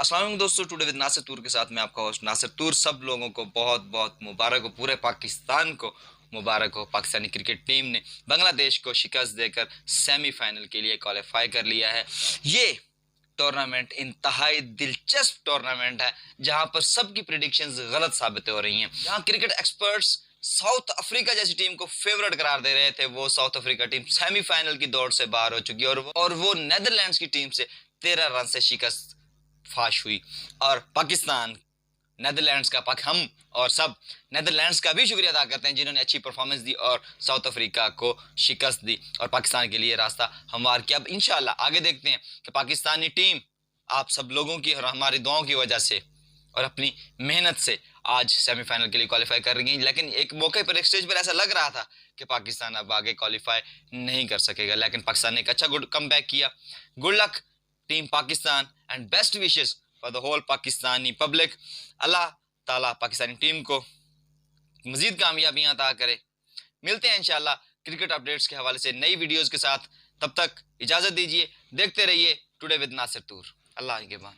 अस्सलाम वालेकुम दोस्तों, टुडे विद नासिर तूर के साथ मैं आपका होस्ट नासिर तूर। सब लोगों को बहुत बहुत मुबारक हो, पूरे पाकिस्तान को मुबारक हो। पाकिस्तानी क्रिकेट टीम ने बांग्लादेश को शिकस्त देकर सेमीफाइनल के लिए क्वालिफाई कर लिया है। ये टूर्नामेंट इंतहाई दिलचस्प टूर्नामेंट है जहां पर सबकी प्रिडिक्शंस गलत साबित हो रही हैं। जहां क्रिकेट एक्सपर्ट्स साउथ अफ्रीका जैसी टीम को फेवरेट करार दे रहे थे, वो साउथ अफ्रीका टीम सेमीफाइनल की दौड़ से बाहर हो चुकी है और वो नेदरलैंड्स की टीम से 13 रन से शिकस्त फाश हुई। और पाकिस्तान नेदरलैंड्स का हम और सब नेदरलैंड्स का भी शुक्रिया अदा करते हैं जिन्होंने अच्छी परफॉर्मेंस दी और साउथ अफ्रीका को शिकस्त दी और पाकिस्तान के लिए रास्ता हमवार किया। अब इंशाल्लाह आगे देखते हैं कि पाकिस्तानी टीम आप सब लोगों की और हमारी दुआओं की वजह से और अपनी मेहनत से आज सेमीफाइनल के लिए क्वालिफाई कर रही है। लेकिन एक मौके पर, एक स्टेज पर ऐसा लग रहा था कि पाकिस्तान अब आगे क्वालिफाई नहीं कर सकेगा, लेकिन पाकिस्तान ने एक अच्छा कम बैक किया। Good luck team Pakistan and best wishes for the whole Pakistani public. अल्लाह ताला पाकिस्तानी टीम को मजीद कामयाबियां अता करे। मिलते हैं इंशाल्लाह क्रिकेट अपडेट्स के हवाले से नई वीडियोस के साथ। तब तक इजाजत दीजिए, देखते रहिए टुडे विद नासिर तूर। अल्लाह के बाद।